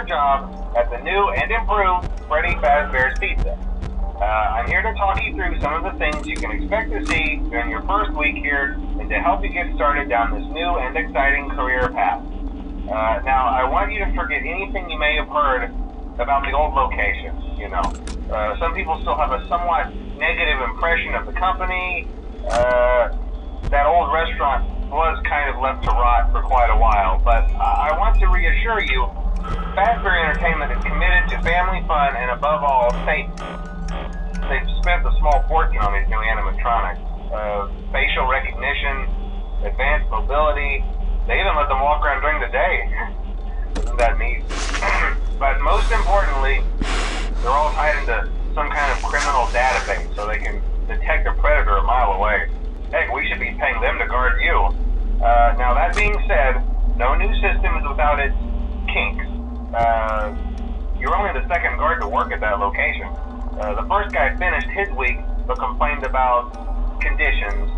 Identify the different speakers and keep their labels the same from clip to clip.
Speaker 1: job at the new and improved Freddy Fazbear's Pizza. I'm here to talk you through some of the things you can expect to see during your first week here and to help you get started down this new and exciting career path. Now, I want you to forget anything you may have heard about the old location. Some people still have a somewhat negative impression of the company. That old restaurant was kind of left to rot for quite a while, but I want to reassure you, Fazbear Entertainment is committed to family fun and above all, safety. They've spent a small fortune on these new animatronics. Facial recognition, advanced mobility, they even let them walk around during the day. Isn't that neat? But most importantly, they're all tied into some kind of criminal database so they can detect a predator a mile away. Heck, we should be paying them to guard you. Now that being said, no new system is without its kinks. You're only the second guard to work at that location. The first guy finished his week but complained about conditions.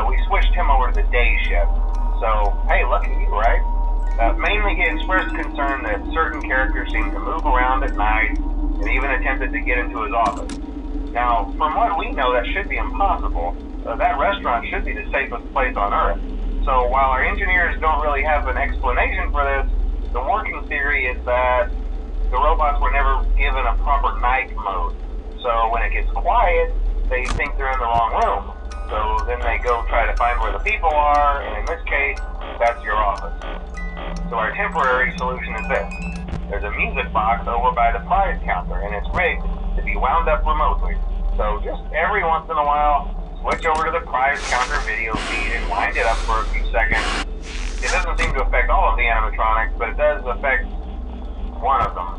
Speaker 1: We switched him over to the day shift. So, hey, lucky you, right? Mainly he expressed concern that certain characters seemed to move around at night and even attempted to get into his office. Now, from what we know, that should be impossible. That restaurant should be the safest place on Earth. So while our engineers don't really have an explanation for this, the working theory is that the robots were never given a proper night mode. So when it gets quiet, they think they're in the wrong room. So then they go try to find where the people are, and in this case, that's your office. So our temporary solution is this. There's a music box over by the prize counter, and it's rigged to be wound up remotely. So just every once in a while, switch over to the prize counter video feed and wind it up for a few seconds. It doesn't seem to affect all of the animatronics, but it does affect one of them.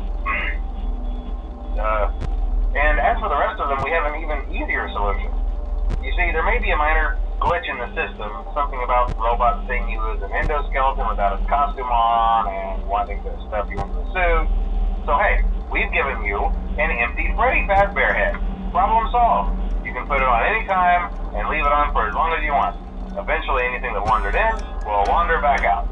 Speaker 1: And as for the rest of them, we have an even easier solution. You see, there may be a minor glitch in the system, something about robots seeing you as an endoskeleton without his costume on and wanting to stuff you into the suit. So hey, we've given you an empty Freddy Fazbear head. Problem solved. You can put it on any time and leave it on for as long as you want. Eventually anything that wandered in will wander back out.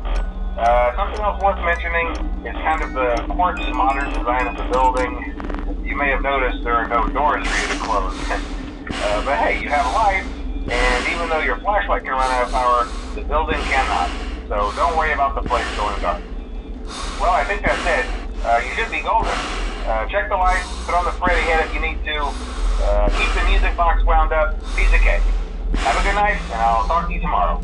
Speaker 1: Something else worth mentioning is kind of the quirky modern design of the building. You may have noticed there are no doors for you to close. But hey, you have a light, and even though your flashlight can run out of power, the building cannot. So don't worry about the place going dark. Well, I think that's it. You should be golden. Check the lights, put on the Freddy head if you need to. Keep the music box wound up. Piece of cake. Have a good night, and I'll talk to you tomorrow.